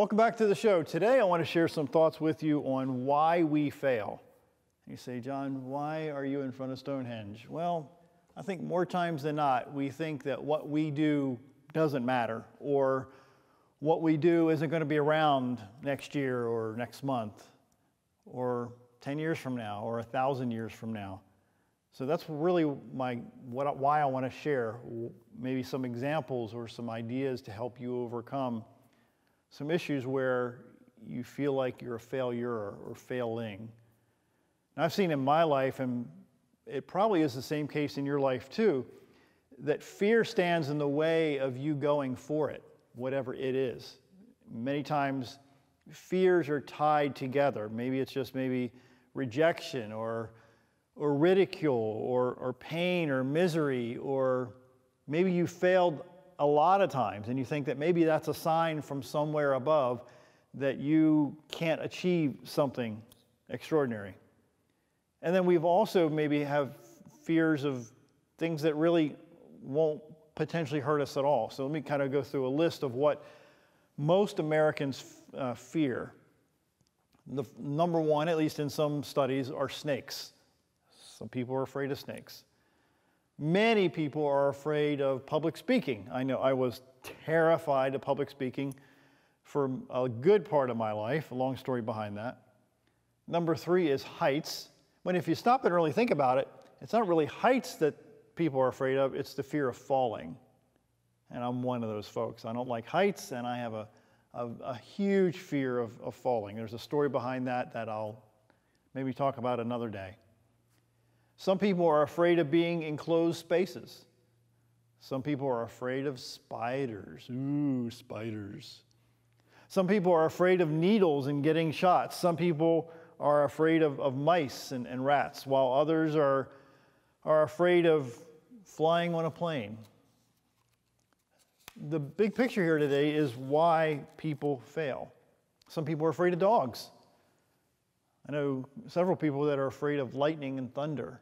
Welcome back to the show. Today I want to share some thoughts with you on why we fail. You say, John, why are you in front of Stonehenge? Well, I think more times than not, we think that what we do doesn't matter, or what we do isn't going to be around next year or next month, or 10 years from now, or 1,000 years from now. So that's really why I want to share maybe some examples or some ideas to help you overcome some issues where you feel like you're a failure or failing. And I've seen in my life, and it probably is the same case in your life too, that fear stands in the way of you going for it, whatever it is. Many times fears are tied together. Maybe it's just rejection or ridicule or pain or misery, or maybe you failed a lot of times and you think that maybe that's a sign from somewhere above that you can't achieve something extraordinary. And then we've also maybe have fears of things that really won't potentially hurt us at all. So let me kind of go through a list of what most Americans fear. The number one, at least in some studies, are snakes. Some people are afraid of snakes. Many people are afraid of public speaking. I know I was terrified of public speaking for a good part of my life, a long story behind that. Number three is heights. When if you stop and really think about it, it's not really heights that people are afraid of, it's the fear of falling. And I'm one of those folks. I don't like heights, and I have a huge fear of falling. There's a story behind that I'll maybe talk about another day. Some people are afraid of being in closed spaces. Some people are afraid of spiders. Ooh, spiders. Some people are afraid of needles and getting shots. Some people are afraid of mice and rats, while others are afraid of flying on a plane. The big picture here today is why people fail. Some people are afraid of dogs. I know several people that are afraid of lightning and thunder,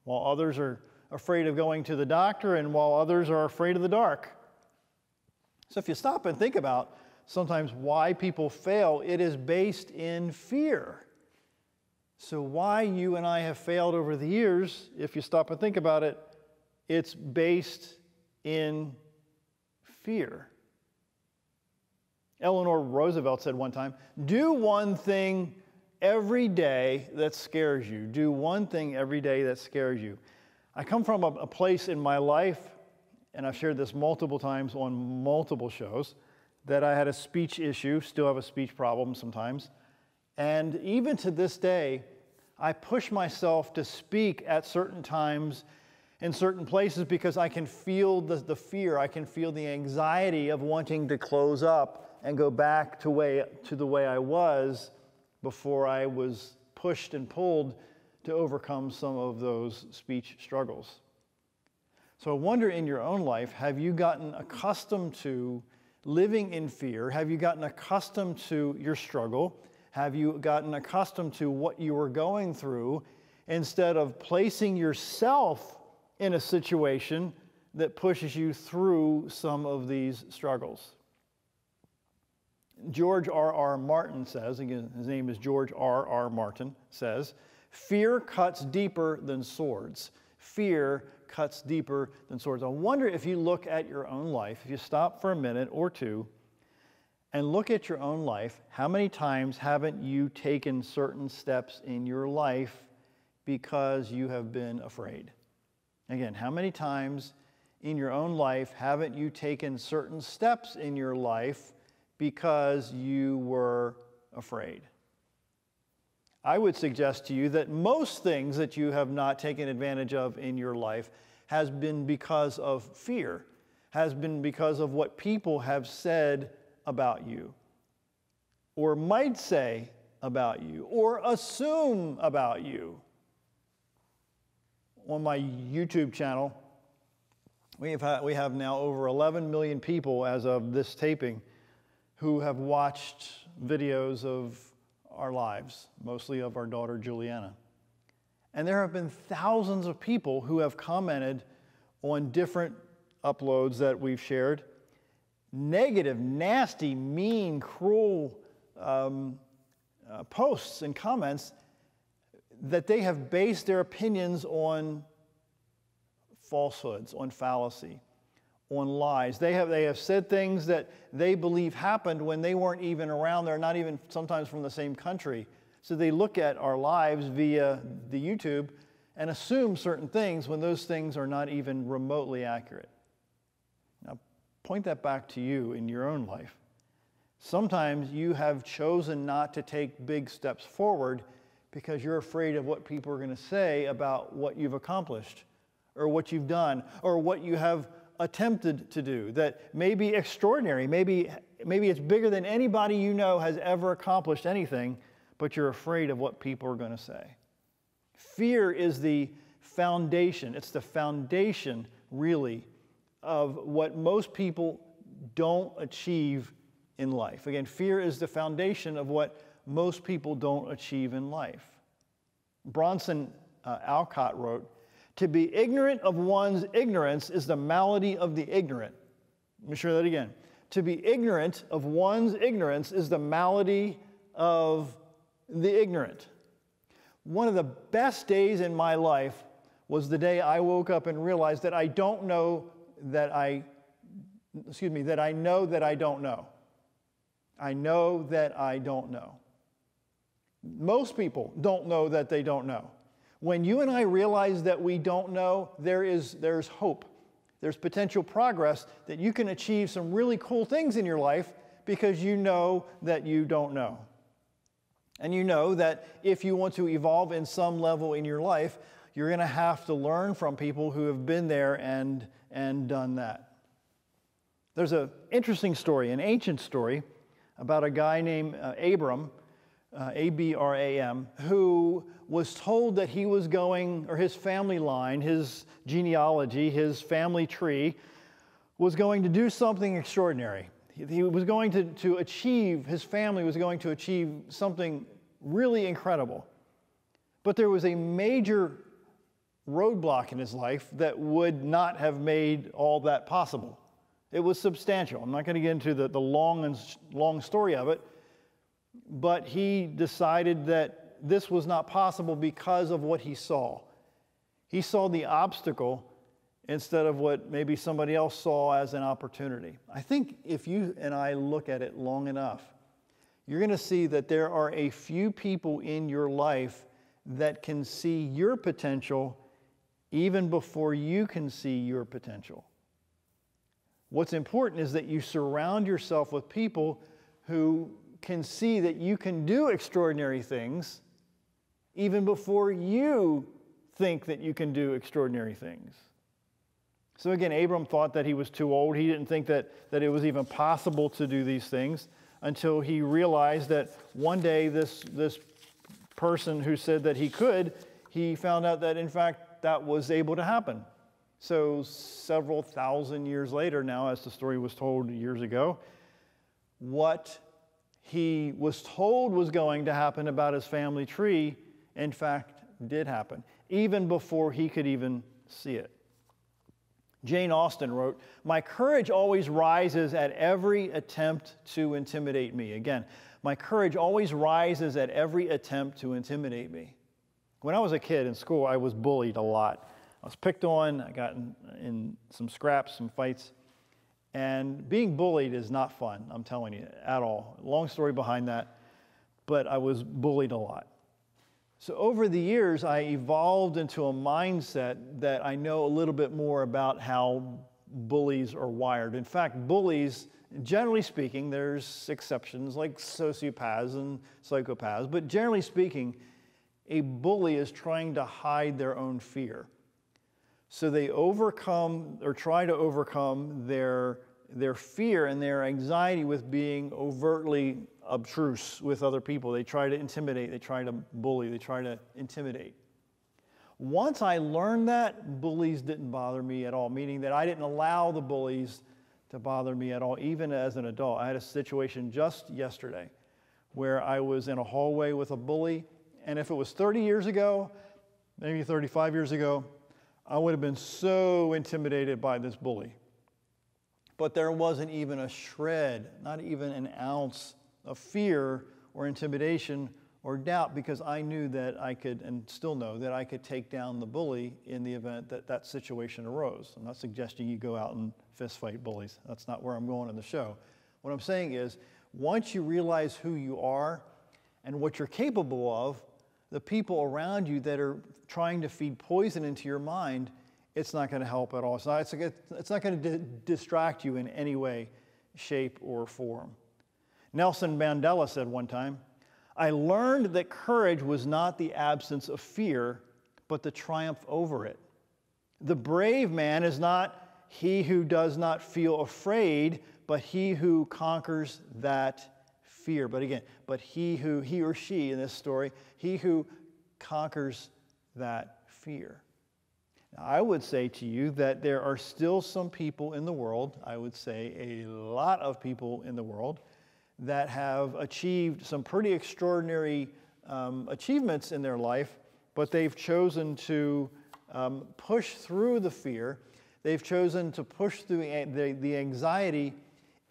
while others are afraid of going to the doctor, and while others are afraid of the dark. So if you stop and think about sometimes why people fail, it is based in fear. So why you and I have failed over the years, if you stop and think about it, it's based in fear. Eleanor Roosevelt said one time, do one thing every day that scares you. Do one thing every day that scares you. I come from a place in my life, and I've shared this multiple times on multiple shows, that I had a speech issue, still have a speech problem sometimes. And even to this day, I push myself to speak at certain times in certain places because I can feel the fear. I can feel the anxiety of wanting to close up and go back to the way I was before I was pushed and pulled to overcome some of those speech struggles. So I wonder, in your own life, have you gotten accustomed to living in fear? Have you gotten accustomed to your struggle? Have you gotten accustomed to what you were going through instead of placing yourself in a situation that pushes you through some of these struggles? George R.R. Martin says, again, his name is George R.R. Martin, says, fear cuts deeper than swords. Fear cuts deeper than swords. I wonder if you look at your own life, if you stop for a minute or two and look at your own life, how many times haven't you taken certain steps in your life because you have been afraid? Again, how many times in your own life haven't you taken certain steps in your life because you were afraid? I would suggest to you that most things that you have not taken advantage of in your life has been because of fear, has been because of what people have said about you, or might say about you, or assume about you. On my YouTube channel, we have now over 11 million people as of this taping who have watched videos of our lives, mostly of our daughter Juliana. And there have been thousands of people who have commented on different uploads that we've shared negative, nasty, mean, cruel posts and comments that they have based their opinions on falsehoods, on fallacy, on lies. They have said things that they believe happened when they weren't even around. They're not even sometimes from the same country. So they look at our lives via the YouTube and assume certain things when those things are not even remotely accurate. Now, point that back to you in your own life. Sometimes you have chosen not to take big steps forward because you're afraid of what people are going to say about what you've accomplished or what you've done or what you have attempted to do that may be extraordinary. Maybe it's bigger than anybody you know has ever accomplished anything, but you're afraid of what people are going to say. Fear is the foundation. It's the foundation, really, of what most people don't achieve in life. Again, fear is the foundation of what most people don't achieve in life. Bronson Alcott wrote, "To be ignorant of one's ignorance is the malady of the ignorant." Let me share that again. To be ignorant of one's ignorance is the malady of the ignorant. One of the best days in my life was the day I woke up and realized that I know that I don't know. I know that I don't know. Most people don't know that they don't know. When you and I realize that we don't know, there's hope. There's potential progress that you can achieve some really cool things in your life because you know that you don't know. And you know that if you want to evolve in some level in your life, you're going to have to learn from people who have been there and done that. There's an interesting story, an ancient story, about a guy named Abram, Abram, who was told that he was going, or his family line, his genealogy, his family tree, was going to do something extraordinary. He was going to achieve, his family was going to achieve something really incredible. But there was a major roadblock in his life that would not have made all that possible. It was substantial. I'm not going to get into the long story of it, but he decided that this was not possible because of what he saw. He saw the obstacle instead of what maybe somebody else saw as an opportunity. I think if you and I look at it long enough, you're going to see that there are a few people in your life that can see your potential even before you can see your potential. What's important is that you surround yourself with people who can see that you can do extraordinary things even before you think that you can do extraordinary things. So again, Abram thought that he was too old. He didn't think that it was even possible to do these things until he realized that one day this person who said that he could, he found out that in fact that was able to happen. So several thousand years later now, as the story was told years ago, what he was told was going to happen about his family tree, in fact, did happen, even before he could even see it. Jane Austen wrote, "My courage always rises at every attempt to intimidate me." Again, my courage always rises at every attempt to intimidate me. When I was a kid in school, I was bullied a lot. I was picked on, I got in some scraps, some fights. And being bullied is not fun, I'm telling you, at all. Long story behind that, but I was bullied a lot. So over the years, I evolved into a mindset that I know a little bit more about how bullies are wired. In fact, bullies, generally speaking, there's exceptions like sociopaths and psychopaths, but generally speaking, a bully is trying to hide their own fear. So they overcome or try to overcome their fear and their anxiety with being overtly obtruse with other people. They try to intimidate, they try to bully, they try to intimidate. Once I learned that, bullies didn't bother me at all, meaning that I didn't allow the bullies to bother me at all, even as an adult. I had a situation just yesterday where I was in a hallway with a bully, and if it was 30 years ago, maybe 35 years ago, I would have been so intimidated by this bully. but there wasn't even a shred, not even an ounce of fear or intimidation or doubt, because I knew that I could, and still know, that I could take down the bully in the event that that situation arose. I'm not suggesting you go out and fist fight bullies. That's not where I'm going in the show. What I'm saying is, once you realize who you are and what you're capable of, the people around you that are trying to feed poison into your mind, it's not going to help at all. It's not going to distract you in any way, shape, or form. Nelson Mandela said one time, "I learned that courage was not the absence of fear, but the triumph over it. The brave man is not he who does not feel afraid, but he who conquers that fear." But again, he or she in this story, he who conquers that fear. Now, I would say to you that there are still some people in the world, I would say a lot of people in the world, that have achieved some pretty extraordinary achievements in their life, but they've chosen to push through the fear. They've chosen to push through the anxiety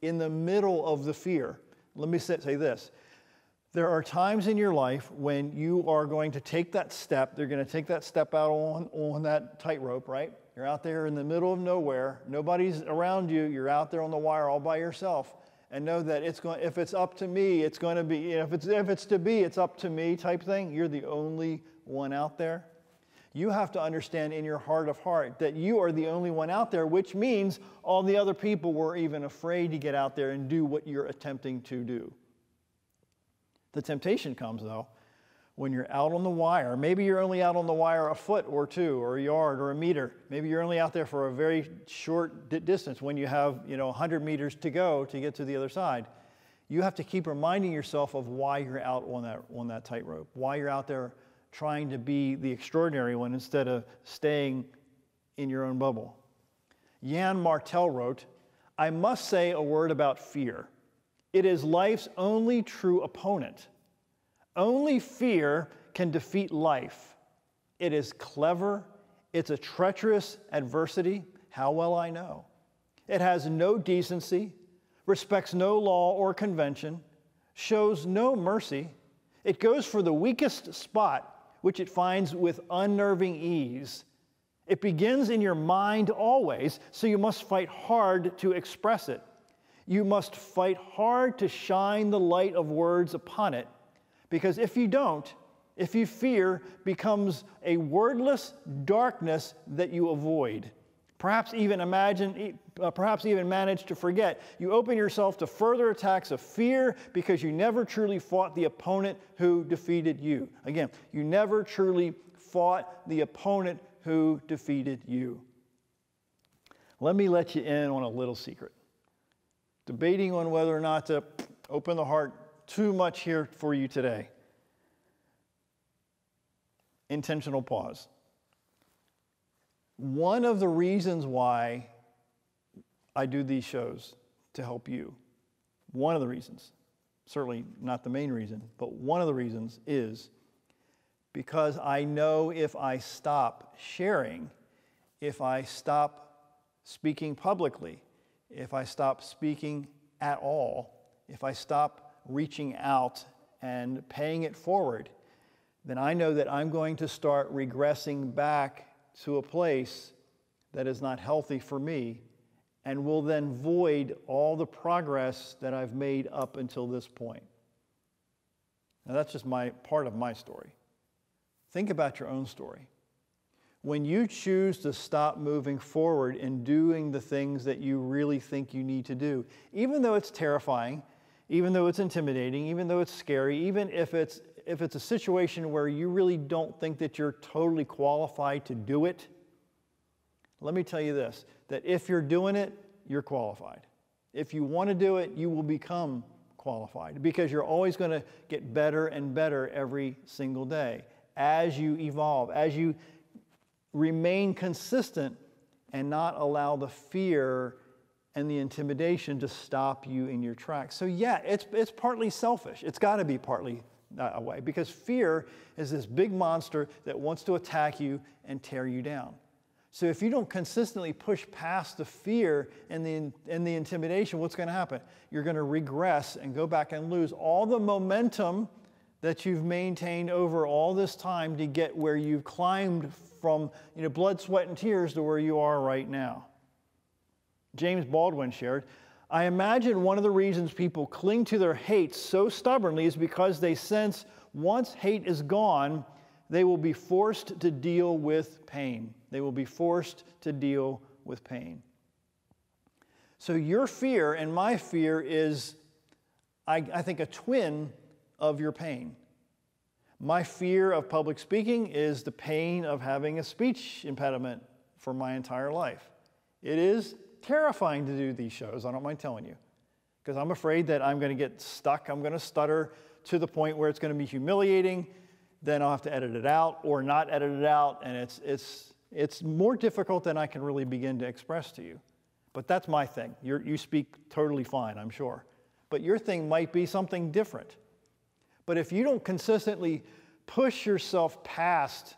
in the middle of the fear. Let me say this. There are times in your life when you are going to take that step. They're going to take that step out on that tightrope, right? You're out there in the middle of nowhere. Nobody's around you. You're out there on the wire all by yourself. And know that if it's up to me, it's going to be, if it's to be, it's up to me type thing. You're the only one out there. You have to understand in your heart of heart that you are the only one out there, which means all the other people were even afraid to get out there and do what you're attempting to do. The temptation comes, though, when you're out on the wire. Maybe you're only out on the wire a foot or two or a yard or a meter. Maybe you're only out there for a very short distance when you have 100 meters to go to get to the other side. You have to keep reminding yourself of why you're out on that tightrope, why you're out there trying to be the extraordinary one instead of staying in your own bubble. Jan Martel wrote, "I must say a word about fear. It is life's only true opponent. Only fear can defeat life. It is clever. It's a treacherous adversity. How well I know. It has no decency, respects no law or convention, shows no mercy. It goes for the weakest spot, which it finds with unnerving ease. It begins in your mind always, so you must fight hard to express it. You must fight hard to shine the light of words upon it, because if you don't, if you fear becomes a wordless darkness that you avoid, perhaps even manage to forget. You open yourself to further attacks of fear because you never truly fought the opponent who defeated you." Again, you never truly fought the opponent who defeated you. Let me let you in on a little secret. Debating on whether or not to open the heart too much here for you today. Intentional pause. One of the reasons why I do these shows to help you, one of the reasons, certainly not the main reason, but one of the reasons is because I know if I stop sharing, if I stop speaking publicly, if I stop speaking at all, if I stop reaching out and paying it forward, then I know that I'm going to start regressing back to a place that is not healthy for me and will then void all the progress that I've made up until this point. Now, that's just part of my story. Think about your own story. When you choose to stop moving forward and doing the things that you really think you need to do, even though it's terrifying, even though it's intimidating, even though it's scary, even if it's a situation where you really don't think that you're totally qualified to do it, let me tell you this, that if you're doing it, you're qualified. If you want to do it, you will become qualified because you're always going to get better and better every single day as you evolve, as you remain consistent and not allow the fear and the intimidation to stop you in your tracks. So yeah, it's partly selfish. It's got to be partly that way because fear is this big monster that wants to attack you and tear you down. So if you don't consistently push past the fear and the intimidation, what's going to happen? You're going to regress and go back and lose all the momentum that you've maintained over all this time to get where you've climbed from, blood, sweat, and tears to where you are right now. James Baldwin shared, I imagine one of the reasons people cling to their hate so stubbornly is because they sense once hate is gone, they will be forced to deal with pain. They will be forced to deal with pain. So your fear and my fear is, I think, a twin of your pain. My fear of public speaking is the pain of having a speech impediment for my entire life. It is terrifying to do these shows, I don't mind telling you, because I'm afraid that I'm going to get stuck, I'm going to stutter to the point where it's going to be humiliating, then I'll have to edit it out or not edit it out, and it's more difficult than I can really begin to express to you. But that's my thing. You speak totally fine, I'm sure. But your thing might be something different. But if you don't consistently push yourself past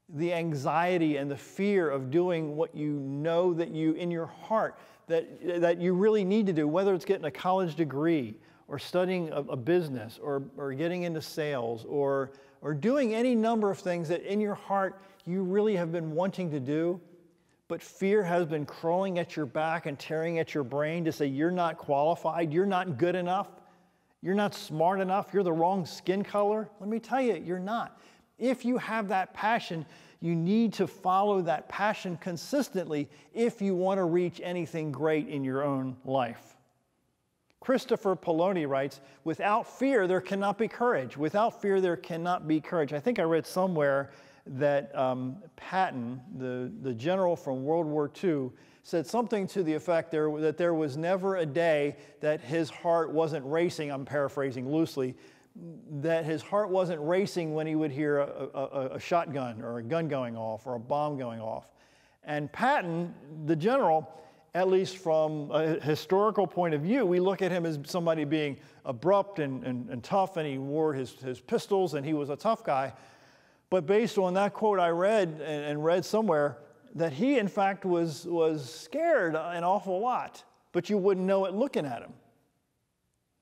the anxiety and the fear of doing what you know that you, in your heart, that you really need to do, whether it's getting a college degree or studying a business or getting into sales or doing any number of things that in your heart you really have been wanting to do, but fear has been crawling at your back and tearing at your brain to say you're not qualified, you're not good enough, you're not smart enough, you're the wrong skin color. Let me tell you, you're not. If you have that passion, you need to follow that passion consistently if you want to reach anything great in your own life. Christopher Poloni writes, without fear, there cannot be courage. Without fear, there cannot be courage. I think I read somewhere that Patton, the general from World War II, said something to the effect that there was never a day that his heart wasn't racing, I'm paraphrasing loosely, that his heart wasn't racing when he would hear a shotgun or a gun going off or a bomb going off. And Patton, the general, at least from a historical point of view, we look at him as somebody being abrupt and tough, and he wore his pistols, and he was a tough guy. But based on that quote I read and read somewhere, that he, in fact, was scared an awful lot, but you wouldn't know it looking at him.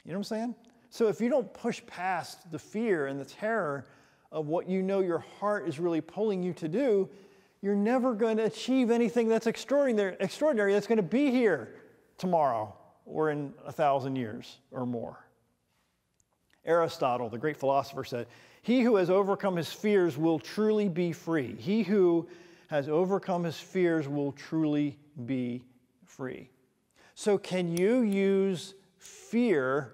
You know what I'm saying? So if you don't push past the fear and the terror of what you know your heart is really pulling you to do, you're never going to achieve anything that's extraordinary that's going to be here tomorrow or in 1,000 years or more. Aristotle, the great philosopher, said, he who has overcome his fears will truly be free. He who has overcome his fears will truly be free. So can you use fear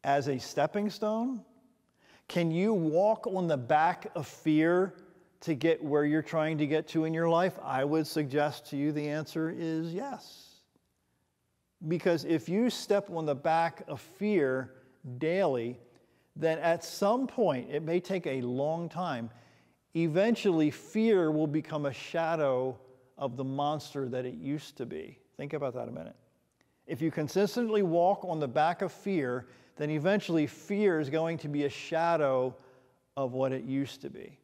as a stepping stone? Can you walk on the back of fear to get where you're trying to get to in your life? I would suggest to you the answer is yes. Because if you step on the back of fear daily, then at some point, it may take a long time, eventually fear will become a shadow of the monster that it used to be. Think about that a minute. If you consistently walk on the back of fear, then eventually fear is going to be a shadow of what it used to be.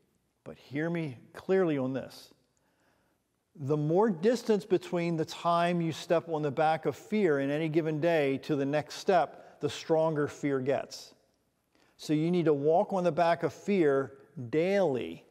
But hear me clearly on this. The more distance between the time you step on the back of fear in any given day to the next step, the stronger fear gets. So you need to walk on the back of fear daily.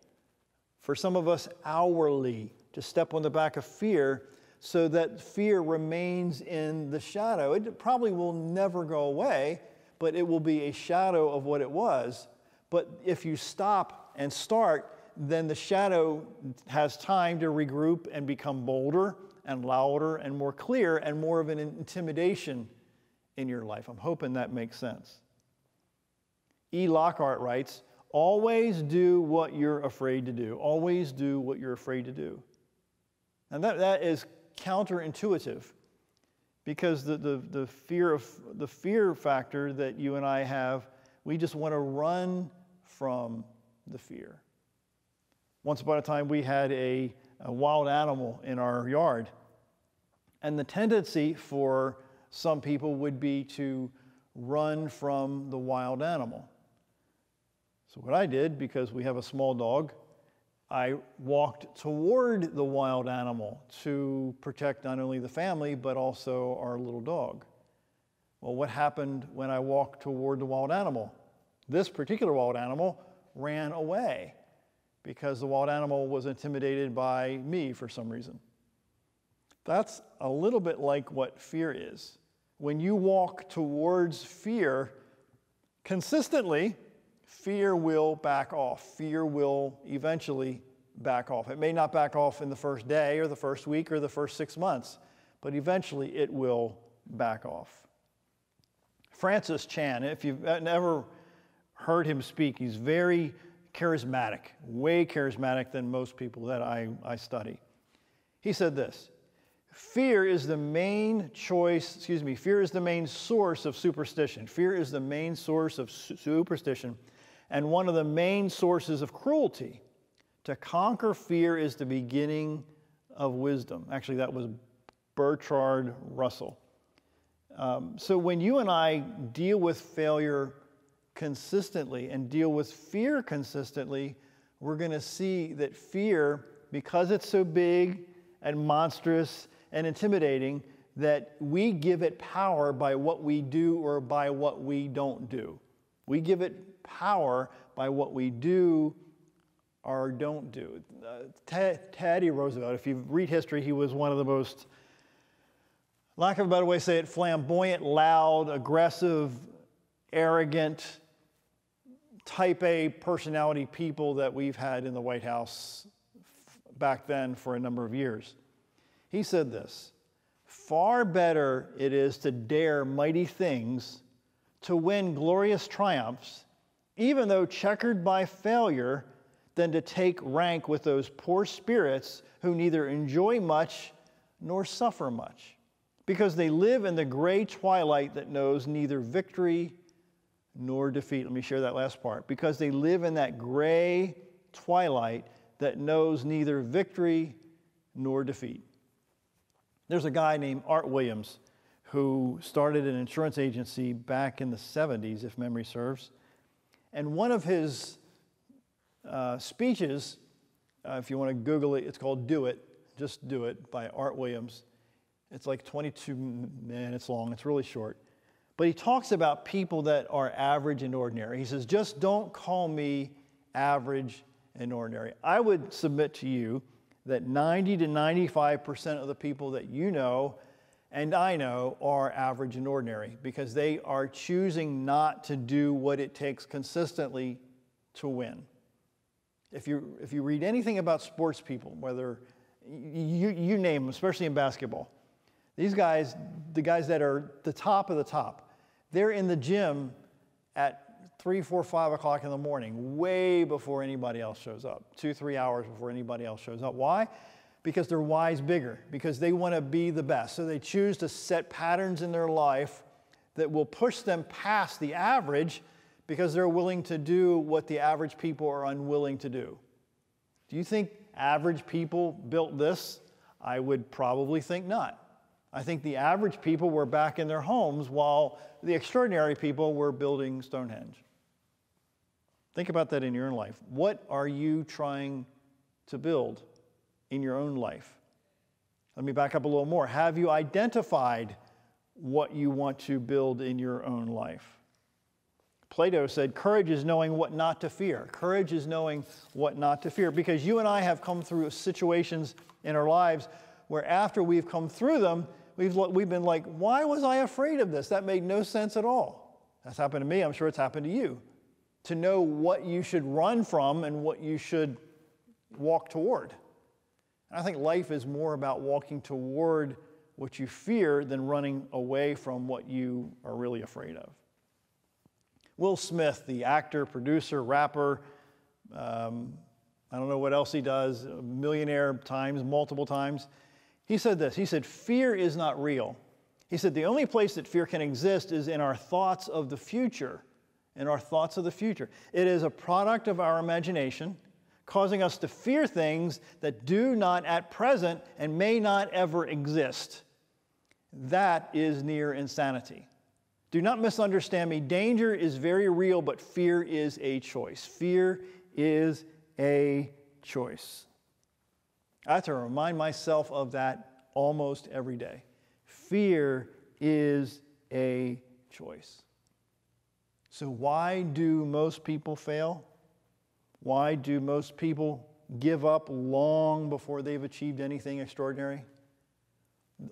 For some of us, hourly, to step on the back of fear so that fear remains in the shadow. It probably will never go away, but it will be a shadow of what it was. But if you stop and start, then the shadow has time to regroup and become bolder and louder and more clear and more of an intimidation in your life. I'm hoping that makes sense. E. Lockhart writes, always do what you're afraid to do. Always do what you're afraid to do. And that is counterintuitive, because the fear factor that you and I have, we just want to run from the fear. Once upon a time, we had a wild animal in our yard, and the tendency for some people would be to run from the wild animal. So what I did, because we have a small dog, I walked toward the wild animal to protect not only the family, but also our little dog. Well, what happened when I walked toward the wild animal? This particular wild animal ran away because the wild animal was intimidated by me for some reason. That's a little bit like what fear is. When you walk towards fear consistently, fear will back off. Fear will eventually back off. It may not back off in the first day or the first week or the first 6 months, but eventually it will back off. Francis Chan, if you've never heard him speak, he's very charismatic, way charismatic than most people that I study. He said this: fear is the main source of superstition. Fear is the main source of superstition and one of the main sources of cruelty. To conquer fear is the beginning of wisdom. Actually, that was Bertrand Russell. So when you and I deal with failure consistently and deal with fear consistently, we're going to see that fear, because it's so big and monstrous and intimidating, that we give it power by what we do or by what we don't do. We give it power by what we do or don't do. Teddy Roosevelt, if you read history, he was one of the most, lack of a better way to say it, flamboyant, loud, aggressive, arrogant, type A personality people that we've had in the White House back then for a number of years. He said this: far better it is to dare mighty things, to win glorious triumphs, even though checkered by failure, than to take rank with those poor spirits who neither enjoy much nor suffer much, because they live in the gray twilight that knows neither victory nor defeat. Let me share that last part. Because they live in that gray twilight that knows neither victory nor defeat. There's a guy named Art Williams who started an insurance agency back in the 70s, if memory serves. And one of his speeches, if you want to Google it, it's called Do It, Just Do It, by Art Williams. It's like 22 minutes long. It's really short. But he talks about people that are average and ordinary. He says, just don't call me average and ordinary. I would submit to you that 90 to 95% of the people that you know and I know are average and ordinary because they are choosing not to do what it takes consistently to win. If you read anything about sports people, whether you name them, especially in basketball, these guys, the guys that are the top of the top, they're in the gym at 3, 4, 5 o'clock in the morning, way before anybody else shows up, 2, 3 hours before anybody else shows up. Why? Because their why's bigger, because they want to be the best. So they choose to set patterns in their life that will push them past the average because they're willing to do what the average people are unwilling to do. Do you think average people built this? I would probably think not. I think the average people were back in their homes while the extraordinary people were building Stonehenge. Think about that in your own life. What are you trying to build in your own life? Let me back up a little more. Have you identified what you want to build in your own life? Plato said, courage is knowing what not to fear. Courage is knowing what not to fear. Because you and I have come through situations in our lives where after we've come through them, we've been like, why was I afraid of this? That made no sense at all. That's happened to me. I'm sure it's happened to you. To know what you should run from and what you should walk toward. And I think life is more about walking toward what you fear than running away from what you are really afraid of. Will Smith, the actor, producer, rapper, I don't know what else he does, a millionaire multiple times, he said this. He said, fear is not real. He said, the only place that fear can exist is in our thoughts of the future. In our thoughts of the future. It is a product of our imagination, causing us to fear things that do not at present and may not ever exist. That is near insanity. Do not misunderstand me. Danger is very real, but fear is a choice. Fear is a choice. I have to remind myself of that almost every day. Fear is a choice. So why do most people fail? Why do most people give up long before they've achieved anything extraordinary?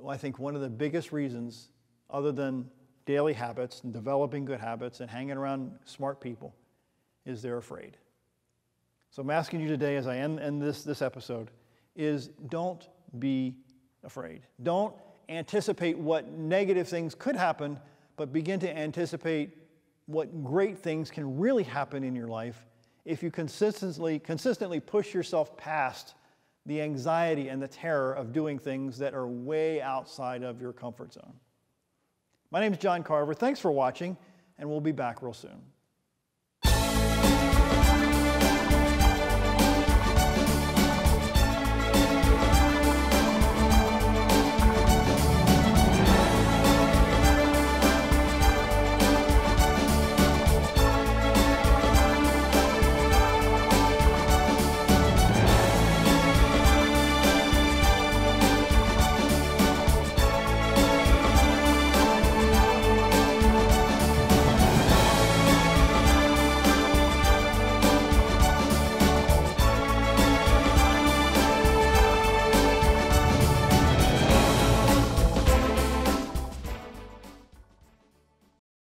I think one of the biggest reasons, other than daily habits and developing good habits and hanging around smart people, is they're afraid. So I'm asking you today, as I end this episode, is don't be afraid. Don't anticipate what negative things could happen, but begin to anticipate what great things can really happen in your life if you consistently push yourself past the anxiety and the terror of doing things that are way outside of your comfort zone. My name is John Carver. Thanks for watching, and we'll be back real soon.